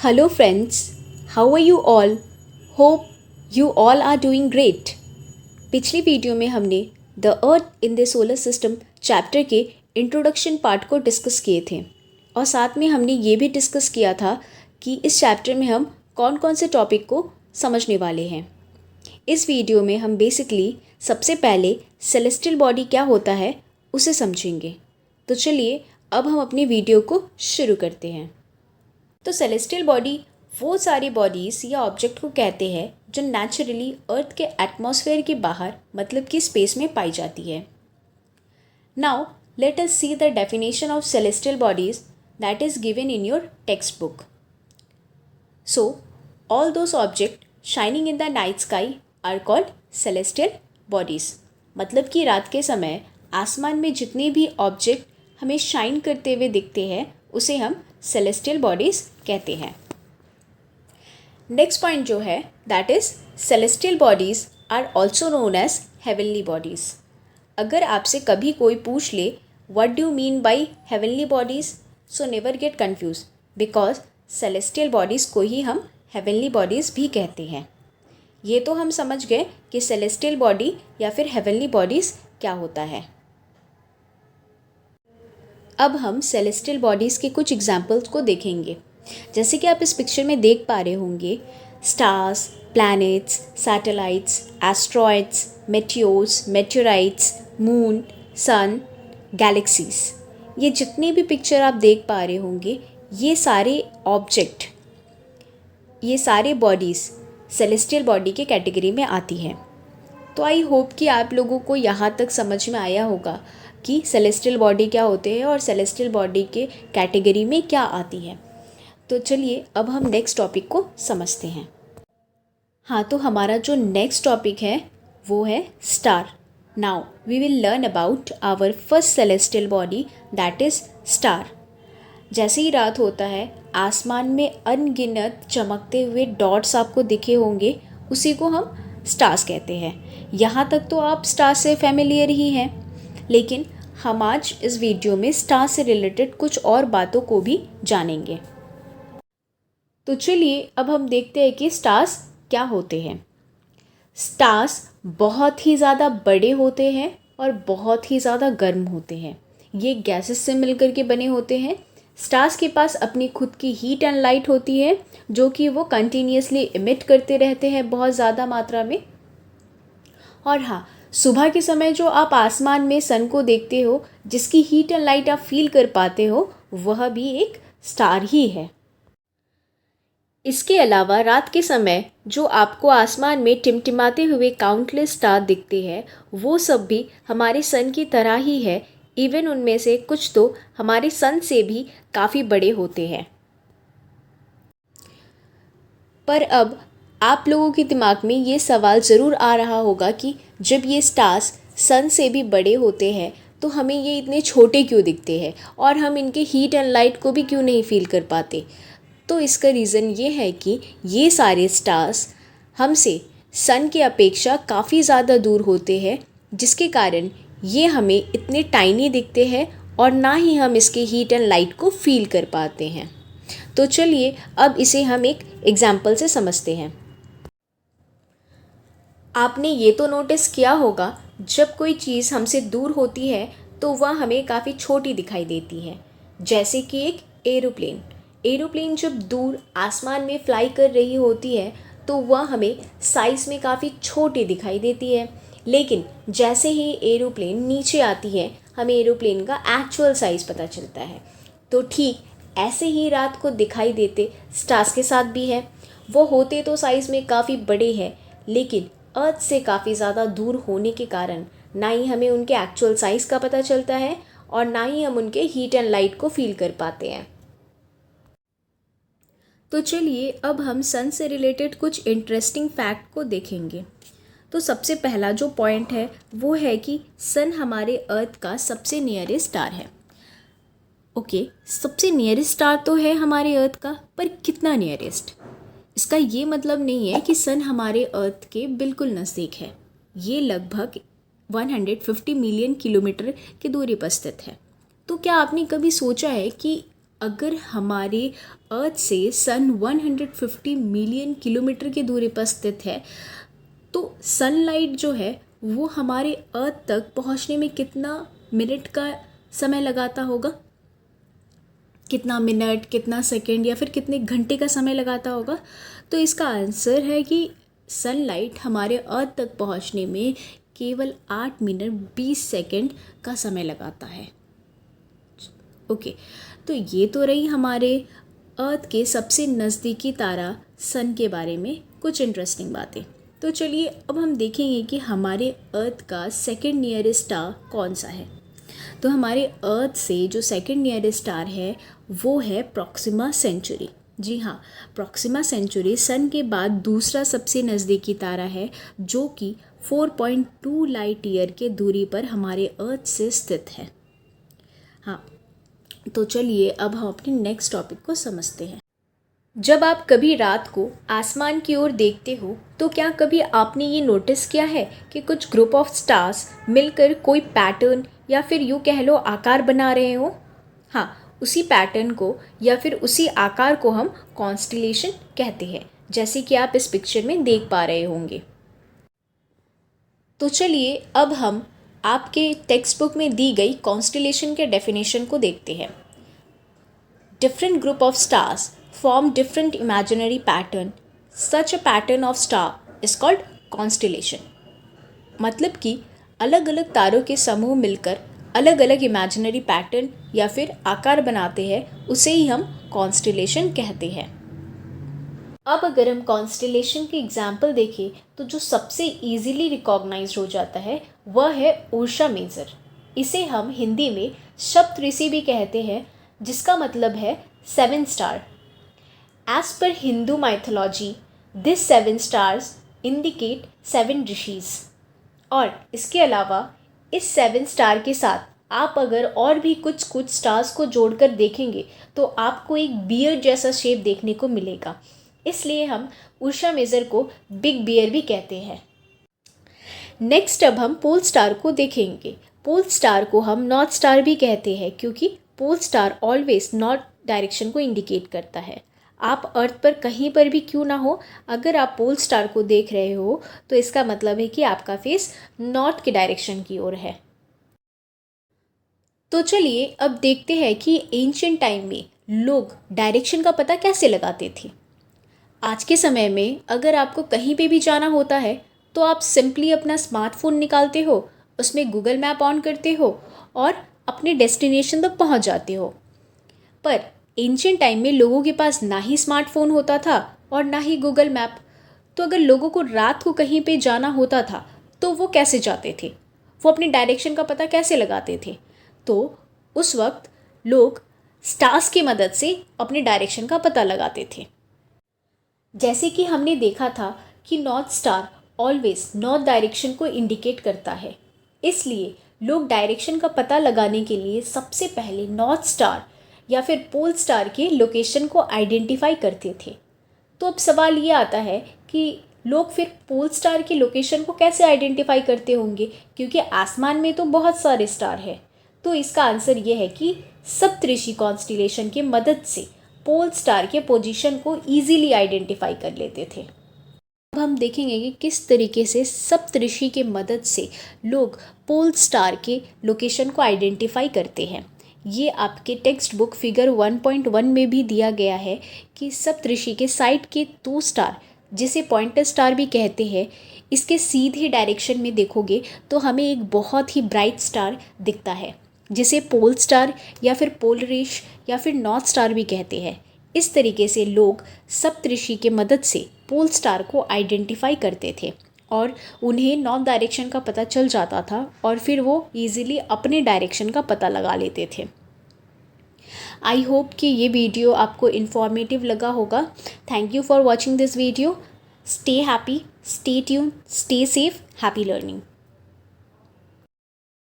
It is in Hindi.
Hello friends, how are you all? Hope you all are doing great. पिछली वीडियो में हमने the earth in the solar system chapter के इंट्रोडक्शन पार्ट को डिस्कस किए थे और साथ में हमने ये भी डिस्कस किया था कि इस चैप्टर में हम कौन कौन से टॉपिक को समझने वाले हैं। इस वीडियो में हम बेसिकली सबसे पहले सेलेस्टियल बॉडी क्या होता है उसे समझेंगे। तो चलिए अब हम अपनी वीडियो को शुरू करते हैं। तो सेलेस्टियल बॉडी वो सारी बॉडीज़ या ऑब्जेक्ट को कहते हैं जो नेचुरली अर्थ के एटमॉस्फेयर के बाहर मतलब कि स्पेस में पाई जाती है। Now let us see the definition of celestial bodies that is given in your textbook. So all those object shining in the night sky are called celestial bodies. मतलब कि रात के समय आसमान में जितने भी ऑब्जेक्ट हमें शाइन करते हुए दिखते हैं उसे हम सेलेस्टियल बॉडीज़ कहते हैं। नेक्स्ट पॉइंट जो है that is celestial bodies are also known as heavenly bodies. अगर आपसे कभी कोई पूछ ले what do mean by heavenly bodies, so never get confuse because celestial bodies को ही हम हेवनली बॉडीज़ भी कहते हैं। ये तो हम समझ गए कि सेलेस्टियल बॉडी या फिर हेवनली बॉडीज़ क्या होता है। अब हम सेलेस्टियल बॉडीज़ के कुछ एग्जाम्पल्स को देखेंगे। जैसे कि आप इस पिक्चर में देख पा रहे होंगे, stars, planets, satellites, asteroids, meteors, meteorites, moon, sun, galaxies, ये जितने भी पिक्चर आप देख पा रहे होंगे ये सारे ऑब्जेक्ट, ये सारे बॉडीज़ सेलेस्टियल बॉडी के कैटेगरी में आती हैं। तो आई होप कि आप लोगों को यहाँ तक समझ में आया होगा कि सेलेस्टियल बॉडी क्या होते हैं और सेलेस्टियल बॉडी के कैटेगरी में क्या आती है। तो चलिए अब हम नेक्स्ट टॉपिक को समझते हैं। हाँ, तो हमारा जो नेक्स्ट टॉपिक है वो है star. Now we will learn about our first celestial body that is star. जैसे ही रात होता है आसमान में अनगिनत चमकते हुए डॉट्स आपको दिखे होंगे, उसी को हम स्टार्स कहते हैं। यहाँ तक तो आप स्टार से फैमिलियर ही हैं, लेकिन हम आज इस वीडियो में स्टार से रिलेटेड कुछ और बातों को भी जानेंगे। तो चलिए अब हम देखते हैं कि स्टार्स क्या होते हैं। स्टार्स बहुत ही ज़्यादा बड़े होते हैं और बहुत ही ज़्यादा गर्म होते हैं। ये गैसेस से मिलकर के बने होते हैं। स्टार्स के पास अपनी खुद की हीट एंड लाइट होती है जो कि वो कंटिन्यूसली इमिट करते रहते हैं बहुत ज़्यादा मात्रा में। और हाँ, सुबह के समय जो आप आसमान में सन को देखते हो, जिसकी हीट एंड लाइट आप फील कर पाते हो, वह भी एक स्टार ही है। इसके अलावा रात के समय जो आपको आसमान में टिमटिमाते हुए काउंटलेस स्टार दिखते हैं, वो सब भी हमारे सन की तरह ही है। इवन उनमें से कुछ तो हमारे सन से भी काफ़ी बड़े होते हैं। पर अब आप लोगों के दिमाग में ये सवाल ज़रूर आ रहा होगा कि जब ये स्टार्स सन से भी बड़े होते हैं तो हमें ये इतने छोटे क्यों दिखते हैं और हम इनके हीट एंड लाइट को भी क्यों नहीं फील कर पाते। तो इसका रीज़न ये है कि ये सारे स्टार्स हमसे सन के अपेक्षा काफ़ी ज़्यादा दूर होते हैं, जिसके कारण ये हमें इतने टाइनी दिखते हैं और ना ही हम इसके हीट एंड लाइट को फील कर पाते हैं। तो चलिए अब इसे हम एक एग्जाम्पल से समझते हैं। आपने ये तो नोटिस किया होगा जब कोई चीज़ हमसे दूर होती है तो वह हमें काफ़ी छोटी दिखाई देती है। जैसे कि एक एरोप्लेन जब दूर आसमान में फ्लाई कर रही होती है तो वह हमें साइज़ में काफ़ी छोटी दिखाई देती है, लेकिन जैसे ही एरोप्लेन नीचे आती है हमें एरोप्लेन का एक्चुअल साइज़ पता चलता है। तो ठीक ऐसे ही रात को दिखाई देते स्टार्स के साथ भी है। वो होते तो साइज़ में काफ़ी बड़े हैं, लेकिन अर्थ से काफ़ी ज़्यादा दूर होने के कारण ना ही हमें उनके एक्चुअल साइज़ का पता चलता है और ना ही हम उनके हीट एंड लाइट को फील कर पाते हैं। तो चलिए अब हम सन से रिलेटेड कुछ इंटरेस्टिंग फैक्ट को देखेंगे। तो सबसे पहला जो पॉइंट है वो है कि सन हमारे अर्थ का सबसे नियरेस्ट स्टार है। ओके, सबसे नियरेस्ट स्टार तो है हमारे अर्थ का, पर कितना नियरेस्ट? इसका ये मतलब नहीं है कि सन हमारे अर्थ के बिल्कुल नज़दीक है। ये लगभग 150 मिलियन किलोमीटर की दूरी पर स्थित है। तो क्या आपने कभी सोचा है कि अगर हमारे अर्थ से सन 150 मिलियन किलोमीटर की दूरी पर स्थित है, तो सनलाइट जो है वो हमारे अर्थ तक पहुंचने में कितना मिनट का समय लगाता होगा, कितना मिनट, कितना सेकंड या फिर कितने घंटे का समय लगाता होगा? तो इसका आंसर है कि सनलाइट हमारे अर्थ तक पहुंचने में केवल 8 मिनट 20 सेकंड का समय लगाता है। ओके, तो ये तो रही हमारे अर्थ के सबसे नज़दीकी तारा सन के बारे में कुछ इंटरेस्टिंग बातें। तो चलिए अब हम देखेंगे कि हमारे अर्थ का सेकंड नियरेस्ट स्टार कौन सा है। तो हमारे अर्थ से जो सेकंड नियरेस्ट स्टार है वो है प्रॉक्सिमा सेंचुरी। जी हाँ, प्रॉक्सिमा सेंचुरी सन के बाद दूसरा सबसे नज़दीकी तारा है, जो कि 4.2 लाइट ईयर के दूरी पर हमारे अर्थ से स्थित है। हाँ, तो चलिए अब हम अपने नेक्स्ट टॉपिक को समझते हैं। जब आप कभी रात को आसमान की ओर देखते हो तो क्या कभी आपने ये नोटिस किया है कि कुछ ग्रुप ऑफ स्टार्स मिलकर कोई पैटर्न या फिर यूँ कह लो आकार बना रहे हो? हाँ, उसी पैटर्न को या फिर उसी आकार को हम कॉन्स्टिलेशन कहते हैं, जैसे कि आप इस पिक्चर में देख पा रहे होंगे। तो चलिए अब हम आपके टेक्स्ट बुक में दी गई कॉन्स्टिलेशन के डेफिनेशन को देखते हैं। Different group of stars form different imaginary pattern. Such a pattern of star is called constellation. मतलब कि अलग अलग तारों के समूह मिलकर अलग अलग इमेजिनरी पैटर्न या फिर आकार बनाते हैं, उसे ही हम कॉन्स्टिलेशन कहते हैं। अब अगर हम कॉन्स्टिलेशन के एग्जाम्पल देखें तो जो सबसे इजीली रिकॉग्नाइज हो जाता है वह है उर्सा मेजर। इसे हम हिंदी में सप्तऋषि भी कहते हैं, जिसका मतलब है 7 star. As per Hindu mythology, these 7 stars indicate 7 rishis. और इसके अलावा इस 7 स्टार के साथ आप अगर और भी कुछ स्टार्स को जोड़कर देखेंगे तो आपको एक बियर जैसा शेप देखने को मिलेगा। इसलिए हम उर्सा मेजर को बिग बियर भी कहते हैं। नेक्स्ट अब हम पोल स्टार को देखेंगे। पोल स्टार को हम नॉर्थ स्टार भी कहते हैं, क्योंकि pole star always north direction को इंडिकेट करता है। आप अर्थ पर कहीं पर भी क्यों ना हो, अगर आप पोल स्टार को देख रहे हो तो इसका मतलब है कि आपका फेस नॉर्थ के डायरेक्शन की ओर है। तो चलिए अब देखते हैं कि एंशिएंट टाइम में लोग डायरेक्शन का पता कैसे लगाते थे। आज के समय में अगर आपको कहीं पे भी जाना होता है तो आप सिंपली अपना स्मार्टफोन निकालते हो, उसमें गूगल मैप ऑन करते हो और अपने डेस्टिनेशन तक पहुंच जाते हो। पर एंशिएंट टाइम में लोगों के पास ना ही स्मार्टफोन होता था और ना ही गूगल मैप। तो अगर लोगों को रात को कहीं पे जाना होता था तो वो कैसे जाते थे, वो अपने डायरेक्शन का पता कैसे लगाते थे? तो उस वक्त लोग स्टार्स की मदद से अपने डायरेक्शन का पता लगाते थे। जैसे कि हमने देखा था कि north star always north direction को इंडिकेट करता है, इसलिए लोग डायरेक्शन का पता लगाने के लिए सबसे पहले नॉर्थ स्टार या फिर पोल स्टार के लोकेशन को आइडेंटिफाई करते थे। तो अब सवाल ये आता है कि लोग फिर पोल स्टार के लोकेशन को कैसे आइडेंटिफाई करते होंगे, क्योंकि आसमान में तो बहुत सारे स्टार हैं। तो इसका आंसर ये है कि सप्तऋषि कॉन्स्टिलेशन की मदद से पोल स्टार के पोजीशन को ईजिली आइडेंटिफाई कर लेते थे। अब हम देखेंगे कि किस तरीके से सप्तऋषि के मदद से लोग पोल स्टार के लोकेशन को आइडेंटिफाई करते हैं। ये आपके टेक्स्ट बुक फिगर 1.1 में भी दिया गया है कि सप्तऋषि के साइड के 2 स्टार, जिसे पॉइंटर स्टार भी कहते हैं, इसके सीधे डायरेक्शन में देखोगे तो हमें एक बहुत ही ब्राइट स्टार दिखता है, जिसे पोल स्टार या फिर पोलरिश या फिर नॉर्थ स्टार भी कहते हैं। इस तरीके से लोग सप्तऋषि के मदद से पोल स्टार को आइडेंटिफाई करते थे और उन्हें नॉर्थ डायरेक्शन का पता चल जाता था और फिर वो ईजिली अपने डायरेक्शन का पता लगा लेते थे। आई होप कि ये वीडियो आपको इन्फॉर्मेटिव लगा होगा। Thank you for watching this video. Stay happy, stay tune, stay safe, happy learning.